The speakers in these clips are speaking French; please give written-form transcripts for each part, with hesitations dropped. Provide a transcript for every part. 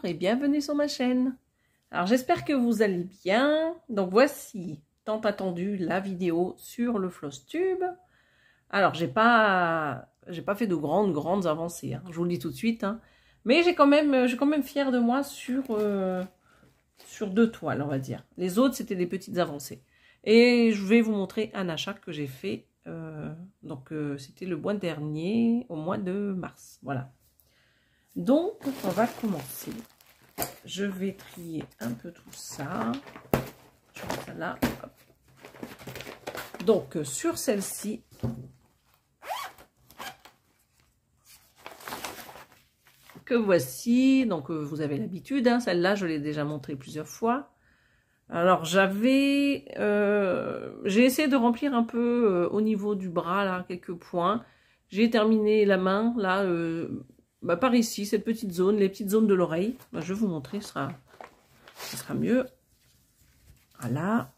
et bienvenue sur ma chaîne. Alors j'espère que vous allez bien. Donc voici, tant attendu, la vidéo sur le Flosstube. Alors j'ai pas fait de grandes avancées, hein, je vous le dis tout de suite. Hein. Mais je suis quand même fière de moi sur 2 toiles, on va dire. Les autres, c'était des petites avancées. Et je vais vous montrer un achat que j'ai fait. C'était le mois dernier, au mois de mars. Voilà. Donc, on va commencer. Je vais trier un peu tout ça. Je mets ça là. Hop. Donc, sur celle-ci, que voici. Donc, vous avez l'habitude. Hein, celle-là, je l'ai déjà montrée plusieurs fois. Alors, j'ai essayé de remplir un peu au niveau du bras, là, quelques points. J'ai terminé la main, là, par ici, cette petite zone, les petites zones de l'oreille. Je vais vous montrer, ce sera mieux. Voilà.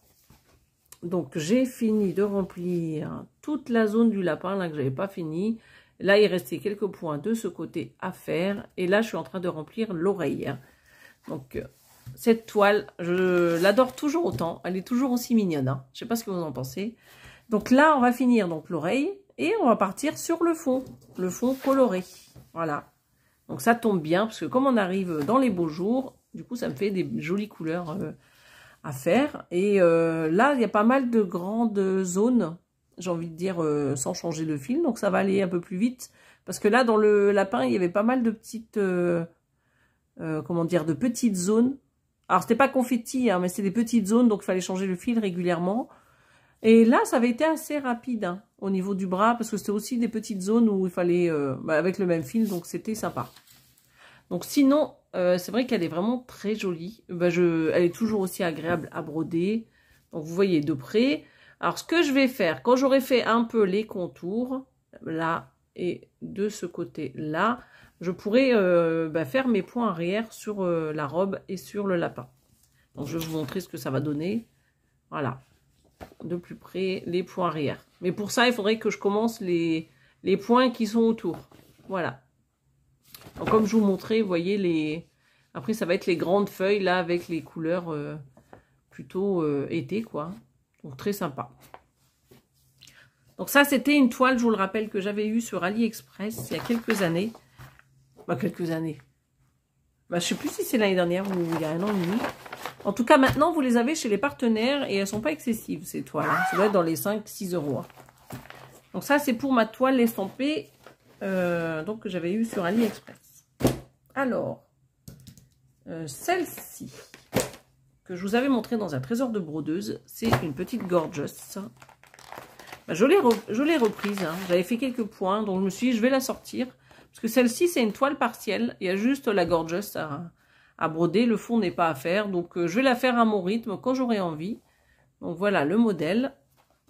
Donc, j'ai fini de remplir toute la zone du lapin, là, que j'avais pas fini. Là, il restait quelques points de ce côté à faire. Et là, je suis en train de remplir l'oreille. Donc, cette toile, je l'adore toujours autant. Elle est toujours aussi mignonne. Hein. Je sais pas ce que vous en pensez. Donc là, on va finir donc l'oreille. Et on va partir sur le fond coloré. Voilà. Donc ça tombe bien, parce que comme on arrive dans les beaux jours, du coup, ça me fait des jolies couleurs à faire. Et là, il y a pas mal de grandes zones, j'ai envie de dire, sans changer le fil. Donc ça va aller un peu plus vite. Parce que là, dans le lapin, il y avait pas mal de petites, de petites zones. Alors, c'était pas confetti, hein, mais c'était des petites zones, donc il fallait changer le fil régulièrement. Et là, ça avait été assez rapide hein, au niveau du bras, parce que c'était aussi des petites zones où il fallait, avec le même fil, donc c'était sympa. Donc sinon, c'est vrai qu'elle est vraiment très jolie. Elle est toujours aussi agréable à broder. Donc vous voyez de près. Alors ce que je vais faire, quand j'aurai fait un peu les contours, là et de ce côté-là, je pourrais faire mes points arrière sur la robe et sur le lapin. Donc je vais vous montrer ce que ça va donner. Voilà. De plus près les points arrière. Mais pour ça, il faudrait que je commence les points qui sont autour. Voilà. Donc, comme je vous montrais, vous voyez après ça va être les grandes feuilles là avec les couleurs plutôt été quoi. Donc très sympa. Donc ça c'était une toile, je vous le rappelle, que j'avais eue sur AliExpress il y a quelques années. Quelques années. Je sais plus si c'est l'année dernière ou il y a 1 an et demi. En tout cas, maintenant, vous les avez chez les partenaires et elles sont pas excessives, ces toiles. Hein. Ça doit être dans les 5-6 euros. Hein. Donc ça, c'est pour ma toile estampée donc que j'avais eue sur AliExpress. Alors, celle-ci, que je vous avais montrée dans un trésor de brodeuse, c'est une petite gorgeous. Je l'ai reprise. Hein. J'avais fait quelques points, donc je me suis dit, je vais la sortir. Parce que celle-ci, c'est une toile partielle. Il y a juste la gorgeous à broder. Le fond n'est pas à faire. Donc, je vais la faire à mon rythme quand j'aurai envie. Donc, voilà le modèle.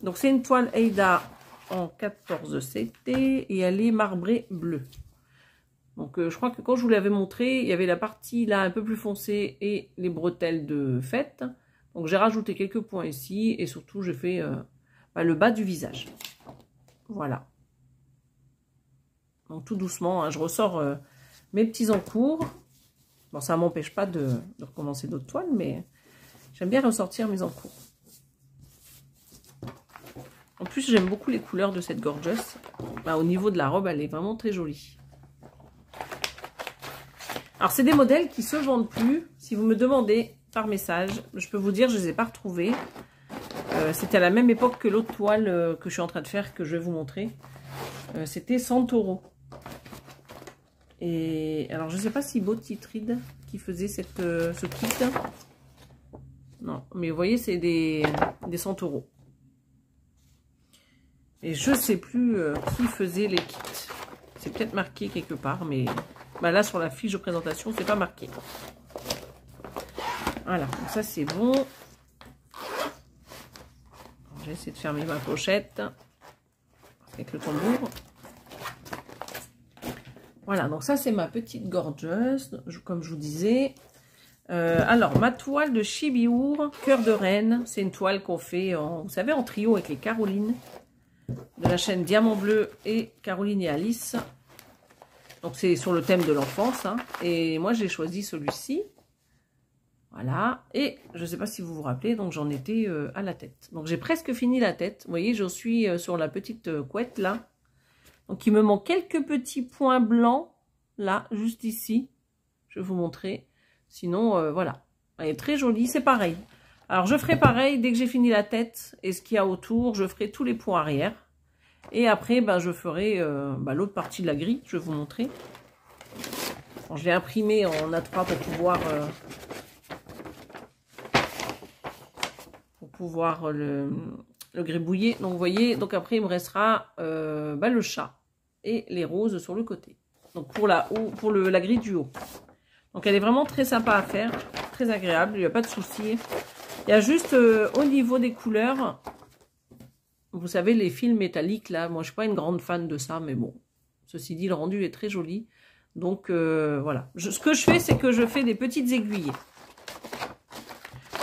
Donc, c'est une toile Aida en 14 CT. Et elle est marbrée bleue. Donc, je crois que quand je vous l'avais montré, il y avait la partie là un peu plus foncée et les bretelles de fête. Donc, j'ai rajouté quelques points ici. Et surtout, j'ai fait le bas du visage. Voilà. Donc tout doucement, hein, je ressors mes petits encours. Bon, ça ne m'empêche pas de recommencer d'autres toiles, mais j'aime bien ressortir mes encours. En plus, j'aime beaucoup les couleurs de cette gorgeous. Au niveau de la robe, elle est vraiment très jolie. Alors, c'est des modèles qui ne se vendent plus. Si vous me demandez par message, je peux vous dire, je ne les ai pas retrouvés. C'était à la même époque que l'autre toile que je suis en train de faire, que je vais vous montrer. C'était Santoro. Et alors, je ne sais pas si Botitride qui faisait ce kit. Non, mais vous voyez, c'est des Santoro. Et je ne sais plus qui faisait les kits. C'est peut-être marqué quelque part, mais là, sur la fiche de présentation, c'est pas marqué. Voilà, donc ça, c'est bon. Je vais essayer de fermer ma pochette avec le tambour. Voilà, donc ça c'est ma petite gorgeous, comme je vous disais. Alors, ma toile de Chibiour, cœur de reine, c'est une toile qu'on fait, vous savez, en trio avec les Carolines, de la chaîne Diamant Bleu et Caroline et Alice. Donc c'est sur le thème de l'enfance, hein. Et moi j'ai choisi celui-ci. Voilà. Et je ne sais pas si vous vous rappelez, donc j'en étais à la tête. Donc j'ai presque fini la tête. Vous voyez, je suis sur la petite couette là. Donc il me manque quelques petits points blancs là, juste ici. Je vais vous montrer. Sinon, voilà. Elle est très jolie, c'est pareil. Alors je ferai pareil, dès que j'ai fini la tête et ce qu'il y a autour, je ferai tous les points arrière. Et après, ben, je ferai l'autre partie de la grille, je vais vous montrer. Bon, je l'ai imprimé en A3 pour pouvoir le gribouiller. Donc vous voyez, donc après il me restera le chat et les roses sur le côté. Donc pour la grille du haut. Donc elle est vraiment très sympa à faire, très agréable, il n'y a pas de souci. Il y a juste au niveau des couleurs, vous savez les fils métalliques là, moi je suis pas une grande fan de ça, mais bon, ceci dit le rendu est très joli. Donc voilà, ce que je fais c'est que je fais des petites aiguillées.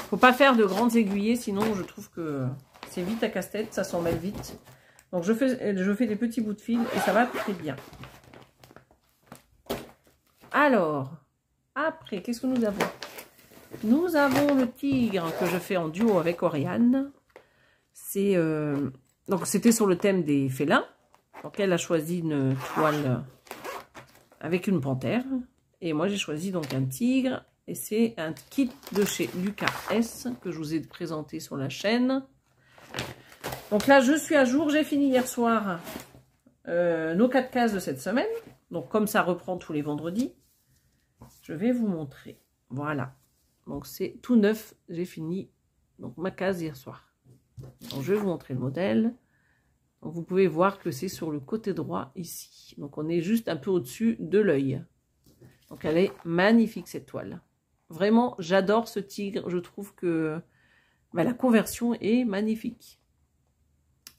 Faut pas faire de grandes aiguillées, sinon je trouve que c'est vite à casse-tête, ça s'en mêle vite. Donc je fais des petits bouts de fil et ça va très bien. Alors, après, qu'est-ce que nous avons? Nous avons le tigre que je fais en duo avec Oriane. Donc c'était sur le thème des félins. Donc elle a choisi une toile avec une panthère. Et moi j'ai choisi donc un tigre. Et c'est un kit de chez Lucas S que je vous ai présenté sur la chaîne. Donc là je suis à jour. J'ai fini hier soir nos 4 cases de cette semaine. Donc comme ça reprend tous les vendredis. Je vais vous montrer. Voilà. Donc c'est tout neuf. J'ai fini donc ma case hier soir. Donc je vais vous montrer le modèle. Donc vous pouvez voir que c'est sur le côté droit ici. Donc on est juste un peu au-dessus de l'œil. Donc elle est magnifique cette toile. Vraiment, j'adore ce tigre. Je trouve que la conversion est magnifique.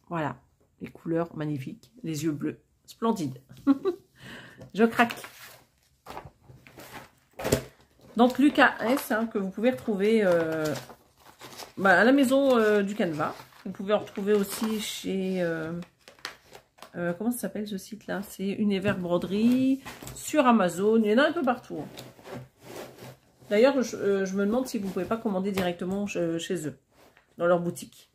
Voilà. Les couleurs magnifiques. Les yeux bleus. Splendide. Je craque. Donc Lucas S, hein, que vous pouvez retrouver à la maison du Canevas. Vous pouvez en retrouver aussi chez... comment ça s'appelle ce site-là? C'est Univers Broderie, sur Amazon. Il y en a un peu partout. D'ailleurs, je me demande si vous ne pouvez pas commander directement chez eux, dans leur boutique.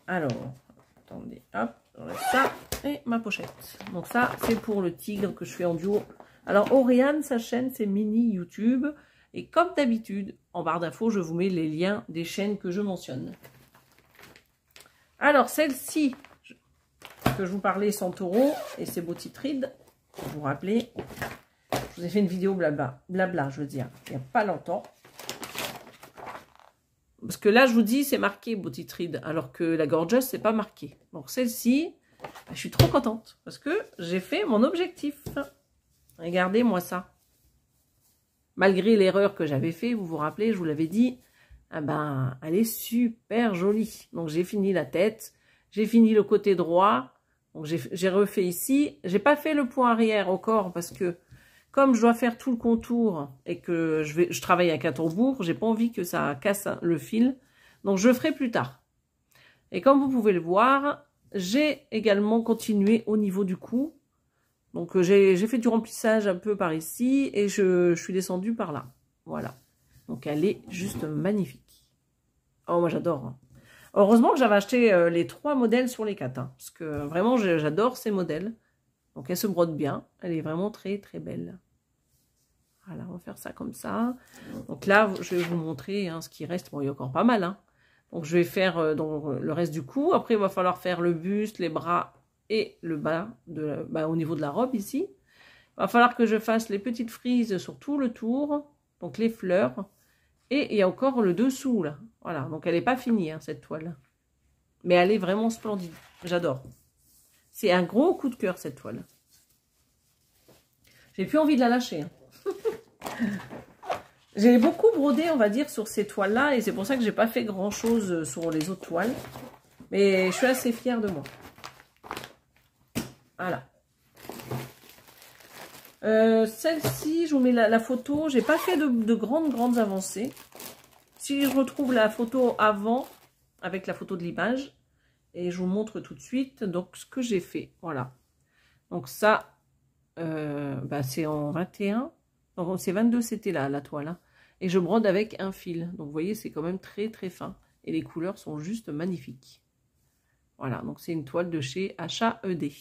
Alors, attendez, hop, j'enlève ça. Et ma pochette. Donc ça, c'est pour le tigre que je fais en duo. Alors, Oriane, sa chaîne, c'est Mini YouTube. Et comme d'habitude, en barre d'infos, je vous mets les liens des chaînes que je mentionne. Alors, celle-ci, que je vous parlais, Santoro, et c'est Beauty Trade, vous vous rappelez. Je vous ai fait une vidéo blabla, je veux dire, il n'y a pas longtemps. Parce que là, je vous dis, c'est marqué Beauty Trade, alors que la Gorgeous, c'est pas marqué. Donc, celle-ci, je suis trop contente, parce que j'ai fait mon objectif. Regardez-moi ça. Malgré l'erreur que j'avais fait, vous vous rappelez, je vous l'avais dit, elle est super jolie. Donc j'ai fini la tête, j'ai fini le côté droit, donc j'ai refait ici. J'ai pas fait le point arrière au corps parce que comme je dois faire tout le contour et que je travaille avec un tambour, j'ai pas envie que ça casse le fil. Donc je ferai plus tard. Et comme vous pouvez le voir, j'ai également continué au niveau du cou. Donc j'ai fait du remplissage un peu par ici et je suis descendue par là. Voilà. Donc elle est juste magnifique. Oh moi j'adore. Hein. Heureusement que j'avais acheté les 3 modèles sur les 4. Hein, parce que vraiment j'adore ces modèles. Donc elle se brode bien. Elle est vraiment très très belle. Voilà, on va faire ça comme ça. Donc là je vais vous montrer ce qui reste. Bon il y a encore pas mal. Hein. Donc je vais faire le reste du cou. Après il va falloir faire le buste, les bras et le bas au niveau de la robe ici. Il va falloir que je fasse les petites frises sur tout le tour, donc les fleurs, et il y a encore le dessous là. Voilà, donc elle n'est pas finie cette toile, mais elle est vraiment splendide. J'adore. C'est un gros coup de cœur cette toile. J'ai plus envie de la lâcher. J'ai beaucoup brodé, on va dire, sur ces toiles là, et c'est pour ça que j'ai pas fait grand chose sur les autres toiles, mais je suis assez fière de moi. Voilà. Celle-ci, je vous mets la photo. J'ai pas fait de grandes avancées. Si je retrouve la photo avant, avec la photo de l'image, et je vous montre tout de suite donc ce que j'ai fait. Voilà. Donc ça, bah, c'est en 21. Donc c'est 22, c'était là, la toile. Hein. Et je brode avec un fil. Donc vous voyez, c'est quand même très très fin. Et les couleurs sont juste magnifiques. Voilà, donc c'est une toile de chez HAED.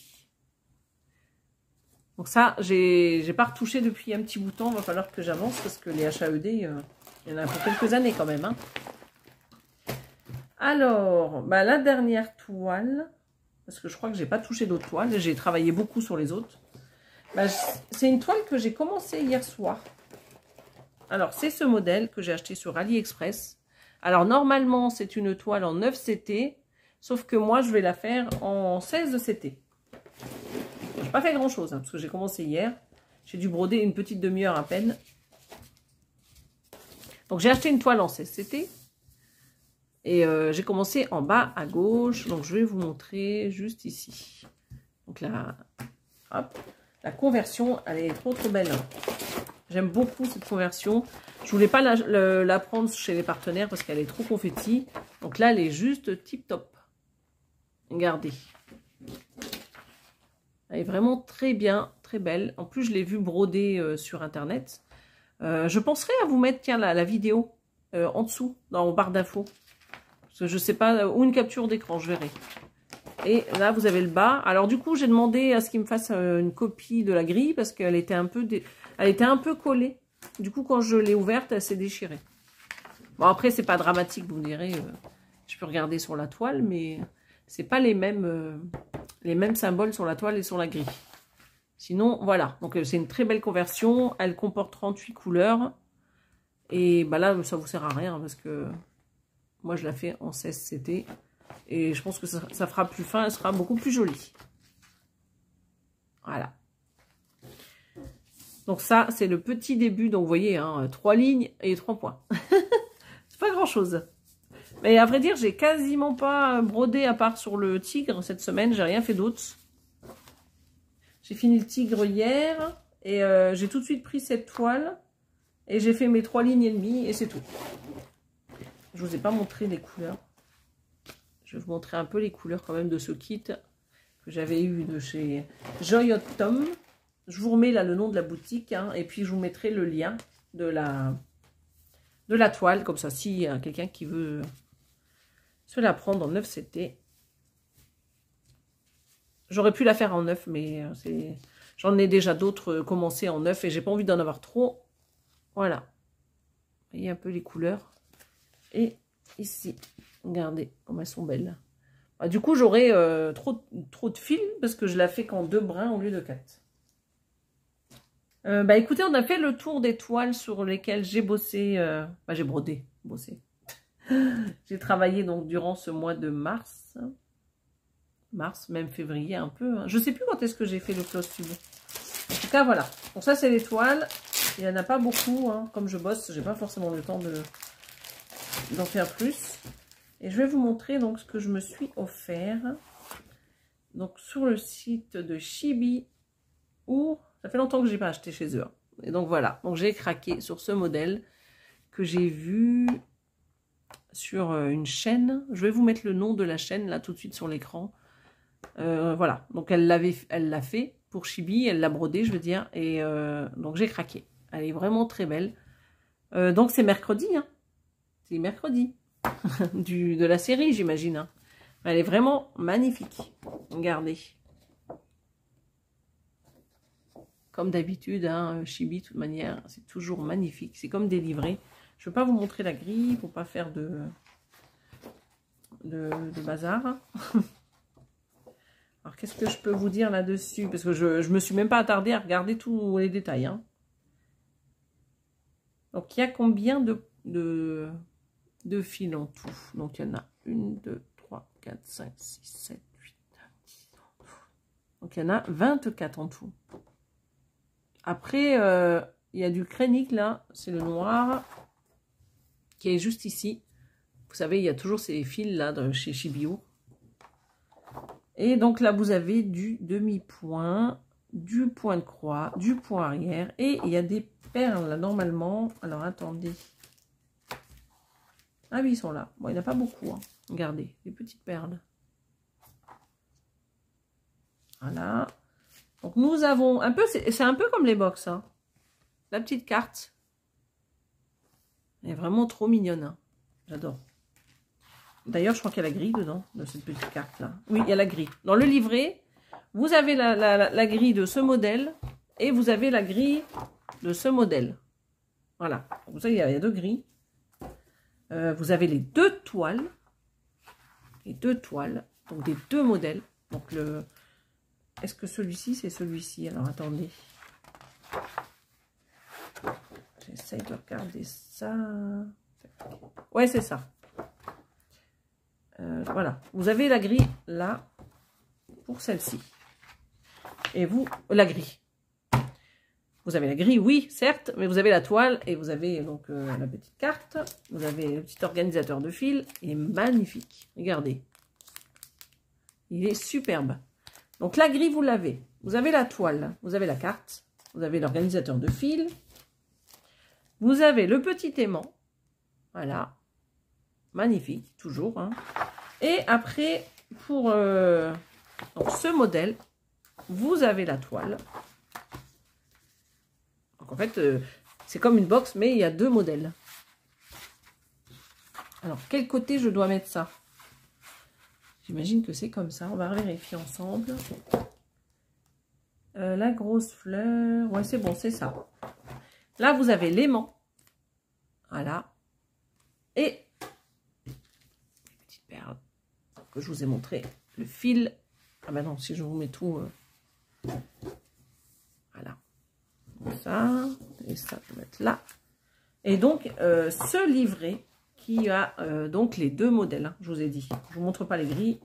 Donc ça, j'ai pas retouché depuis un petit bout de temps. Il va falloir que j'avance parce que les HAED, il y en a pour quelques années quand même. Hein. Alors, bah, la dernière toile, parce que je crois que j'ai pas touché d'autres toiles. J'ai travaillé beaucoup sur les autres. Bah, c'est une toile que j'ai commencé hier soir. Alors, c'est ce modèle que j'ai acheté sur AliExpress. Alors, normalement, c'est une toile en 9 CT. Sauf que moi, je vais la faire en 16 CT. Je n'ai pas fait grand-chose, hein, parce que j'ai commencé hier. J'ai dû broder une petite demi-heure à peine. Donc, j'ai acheté une toile en 16 CT. Et j'ai commencé en bas à gauche. Donc, je vais vous montrer juste ici. Donc, là, hop. La conversion, elle est trop trop belle. Hein. J'aime beaucoup cette conversion. Je voulais pas la prendre chez les partenaires parce qu'elle est trop confetti. Donc là, elle est juste tip top. Regardez. Elle est vraiment très bien, très belle. En plus, je l'ai vue broder sur Internet. Je penserais à vous mettre, tiens, la vidéo en dessous, en barre d'infos. Parce que je sais pas, ou une capture d'écran, je verrai. Et là, vous avez le bas. Alors, du coup, j'ai demandé à ce qu'il me fasse une copie de la grille parce qu'elle était un peu collée. Du coup, quand je l'ai ouverte, elle s'est déchirée. Bon, après, c'est pas dramatique, vous me direz. Je peux regarder sur la toile, mais c'est pas les mêmes symboles sur la toile et sur la grille. Sinon, voilà. Donc, c'est une très belle conversion. Elle comporte 38 couleurs. Et bah là, ça vous sert à rien parce que moi, je la fais en 16 CT. Et je pense que ça fera plus fin, elle sera beaucoup plus jolie. Voilà. Donc ça, c'est le petit début. Donc vous voyez, hein, 3 lignes et 3 points. C'est pas grand-chose. Mais à vrai dire, j'ai quasiment pas brodé à part sur le tigre cette semaine. J'ai rien fait d'autre. J'ai fini le tigre hier. Et j'ai tout de suite pris cette toile. Et j'ai fait mes 3 lignes et demie et c'est tout. Je vous ai pas montré les couleurs. Je vais vous montrer un peu les couleurs quand même de ce kit que j'avais eu de chez Joy Hot Tom. Je vous remets là le nom de la boutique hein, et puis je vous mettrai le lien de la toile. Comme ça, s'il y a quelqu'un qui veut se la prendre en 9 CT. J'aurais pu la faire en 9, mais j'en ai déjà d'autres commencées en 9 et j'ai pas envie d'en avoir trop. Voilà. Vous voyez un peu les couleurs. Et ici. Regardez comme elles sont belles. Bah, du coup, j'aurai trop de fils parce que je la fais qu'en 2 brins au lieu de 4. Bah écoutez, on a fait le tour des toiles sur lesquelles j'ai bossé. Bah, j'ai bossé. J'ai travaillé donc durant ce mois de mars. Mars, même février un peu. Hein. Je sais plus quand est-ce que j'ai fait le close tube. En tout cas, voilà. Donc ça, c'est les toiles. Il n'y en a pas beaucoup. Hein. Comme je bosse, j'ai pas forcément le temps d'en faire plus. Et je vais vous montrer donc ce que je me suis offert. Donc sur le site de Chibi. Ou ça fait longtemps que je n'ai pas acheté chez eux. Et donc voilà. Donc j'ai craqué sur ce modèle que j'ai vu sur une chaîne. Je vais vous mettre le nom de la chaîne là tout de suite sur l'écran. Voilà. Donc elle l'a fait pour Chibi. Elle l'a brodé, je veux dire. Et donc j'ai craqué. Elle est vraiment très belle. Donc c'est mercredi. Hein. C'est mercredi. de la série, j'imagine. Hein. Elle est vraiment magnifique. Regardez. Comme d'habitude, hein, Chibi, de toute manière, c'est toujours magnifique. C'est comme des livrets. Je ne vais pas vous montrer la grille pour pas faire de bazar. Alors, qu'est-ce que je peux vous dire là-dessus? Parce que je me suis même pas attardée à regarder tous les détails. Hein. Donc, il y a combien de fils en tout? Donc, il y en a 1, 2, 3, 4, 5, 6, 7, 8, 9, 10, 11. Donc, il y en a 24 en tout. Après, il y a du crénique là, c'est le noir, qui est juste ici. Vous savez, il y a toujours ces fils là chez Chibio. Et donc là, vous avez du demi-point, du point de croix, du point arrière. Et il y a des perles là, normalement. Alors, attendez. Ah oui, ils sont là. Bon, il n'y en a pas beaucoup. Hein. Regardez, les petites perles. Voilà. Donc nous avons un peu, c'est un peu comme les box, hein. La petite carte. Elle est vraiment trop mignonne, hein. J'adore. D'ailleurs, je crois qu'il y a la grille dedans, de cette petite carte-là. Oui, il y a la grille. Dans le livret, vous avez la grille de ce modèle et vous avez la grille de ce modèle. Voilà. Vous savez, il y a deux grilles. Vous avez les deux toiles. Les deux toiles. Donc, des deux modèles. Donc, le... Est-ce que celui-ci, c'est celui-ci? Alors, attendez. J'essaye de regarder ça. Ouais, c'est ça. Voilà. Vous avez la grille là pour celle-ci. Et vous, la grille. Vous avez la grille, oui, certes, mais vous avez la toile et vous avez donc la petite carte. Vous avez le petit organisateur de fil. Il est magnifique. Regardez. Il est superbe. Donc la grille, vous l'avez. Vous avez la toile, vous avez la carte, vous avez l'organisateur de fil. Vous avez le petit aimant. Voilà. Magnifique, toujours. Hein. Et après, pour donc ce modèle, vous avez la toile. Donc en fait, c'est comme une box, mais il y a deux modèles. Alors, quel côté je dois mettre ça? J'imagine que c'est comme ça. On va vérifier ensemble. La grosse fleur. Ouais, c'est bon, c'est ça. Là, vous avez l'aimant. Voilà. Et petite perle que je vous ai montré. Le fil. Ah ben non, si je vous mets tout. Voilà. Comme ça. Et ça, je vais mettre là. Et donc, ce livret qui a donc les deux modèles. Hein, je vous ai dit. Je vous montre pas les grilles.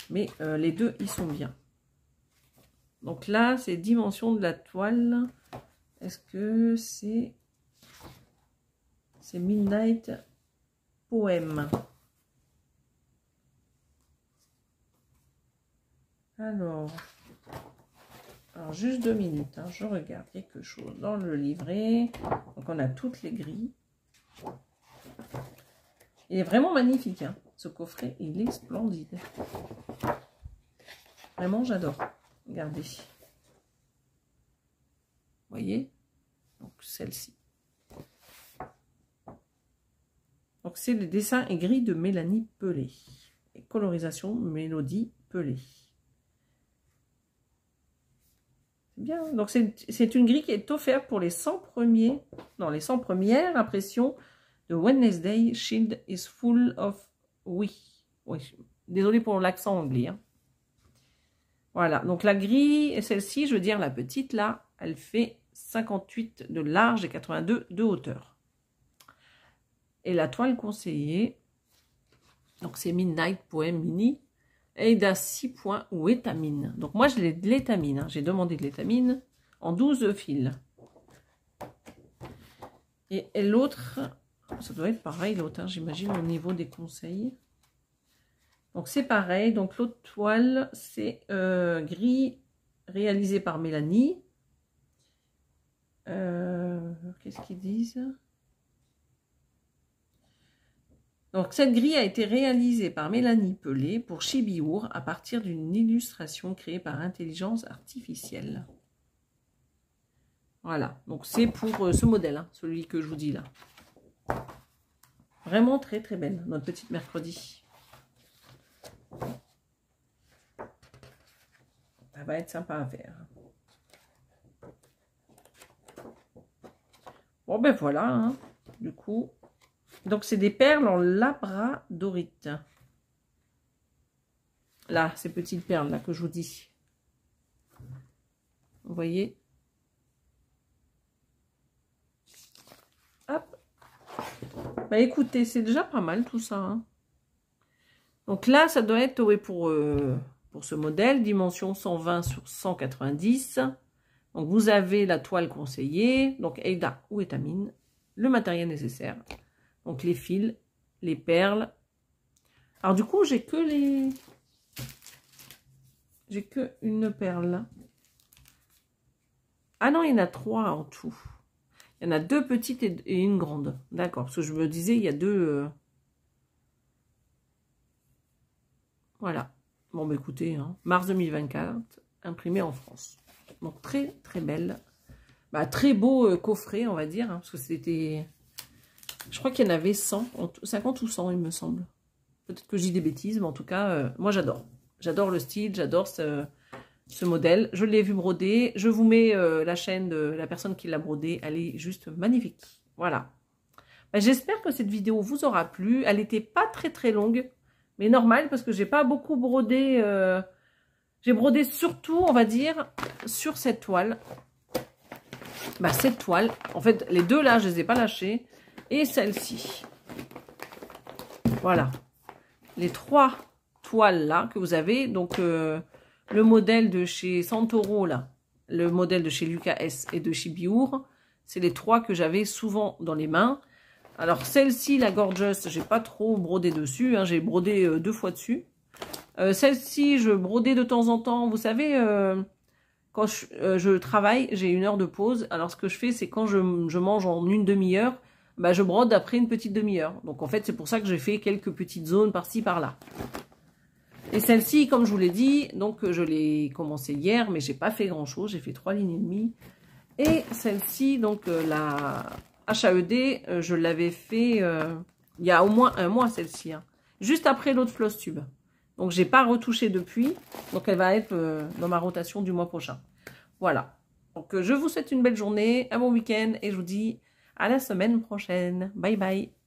Mais les deux, ils sont bien. Donc là, c'est dimension de la toile. Est-ce que c'est... C'est Midnight Poem. Alors, juste 2 minutes. Hein, je regarde quelque chose dans le livret. Donc, on a toutes les grilles. Il est vraiment magnifique. Hein. Ce coffret, il est splendide. Vraiment, j'adore. Regardez. Vous voyez? Donc, celle-ci. Donc, c'est le dessin et grille de Mélanie Pelé. Et colorisation Mélodie Pelé. C'est bien. Donc, c'est une grille qui est offerte pour les 100 premiers, non, les 100 premières impressions de Wednesday. Shield is full of... Oui. Désolée pour l'accent anglais. Hein. Voilà. Donc, la grille, celle-ci, je veux dire la petite, là, elle fait 58 de large et 82 de hauteur. Et la toile conseillée, donc c'est Midnight Poem Mini, et d'un 6 points ou étamine. Donc moi, je l'ai de l'étamine. Hein. J'ai demandé de l'étamine en 12 fils. Et l'autre, ça doit être pareil, l'autre, hein, j'imagine, au niveau des conseils. Donc c'est pareil. Donc l'autre toile, c'est gris réalisé par Mélanie. Qu'est-ce qu'ils disent ? Donc, cette grille a été réalisée par Mélanie Pelé pour Chibi-Hour à partir d'une illustration créée par intelligence artificielle. Voilà, donc c'est pour ce modèle, hein, celui que je vous dis là. Vraiment très très belle, notre petite mercredi. Ça va être sympa à faire. Bon ben voilà, hein, du coup... Donc, c'est des perles en labradorite. Là, ces petites perles là que je vous dis. Vous voyez? Hop. Bah écoutez, c'est déjà pas mal tout ça. Hein. Donc là, ça doit être oui, pour ce modèle, dimension 120 sur 190. Donc, vous avez la toile conseillée, donc Aida ou étamine, le matériel nécessaire. Donc, les fils, les perles. Alors, du coup, j'ai que les... J'ai que une perle. Ah non, il y en a 3 en tout. Il y en a 2 petites et une grande. D'accord, parce que je me disais, il y a 2... Voilà. Bon, bah écoutez, hein, mars 2024. imprimée en France. Donc très très belle. Bah, très beau coffret, on va dire, hein, parce que c'était... Je crois qu'il y en avait 100, 50 ou 100, il me semble. Peut-être que je dis des bêtises, mais en tout cas, moi j'adore. J'adore le style, j'adore ce modèle. Je l'ai vu broder. Je vous mets la chaîne de la personne qui l'a brodé. Elle est juste magnifique. Voilà. Bah, j'espère que cette vidéo vous aura plu. Elle n'était pas très très longue, mais normal parce que j'ai pas beaucoup brodé. J'ai brodé surtout, on va dire, sur cette toile. Bah, cette toile, en fait, les deux là, je les ai pas lâchées. Et celle-ci. Voilà. Les 3 toiles là que vous avez. Donc, le modèle de chez Santoro là. Le modèle de chez Lucas S et de chez Biour. C'est les 3 que j'avais souvent dans les mains. Alors, celle-ci, la Gorgeous, j'ai pas trop brodé dessus. Hein, j'ai brodé 2 fois dessus. Celle-ci, je brodais de temps en temps. Vous savez... quand je travaille, j'ai 1 heure de pause. Alors, ce que je fais, c'est quand je mange en une demi-heure, bah, je brode après une petite demi-heure. Donc, en fait, c'est pour ça que j'ai fait quelques petites zones par-ci, par-là. Et celle-ci, comme je vous l'ai dit, donc je l'ai commencé hier, mais j'ai pas fait grand-chose. J'ai fait 3 lignes et demie. Et celle-ci, donc la HAED, je l'avais fait il y a au moins 1 mois, celle-ci. Hein, juste après l'autre floss tube. Donc, j'ai pas retouché depuis. Donc, elle va être dans ma rotation du mois prochain. Voilà. Donc, je vous souhaite une belle journée, un bon week-end. Et je vous dis à la semaine prochaine. Bye bye.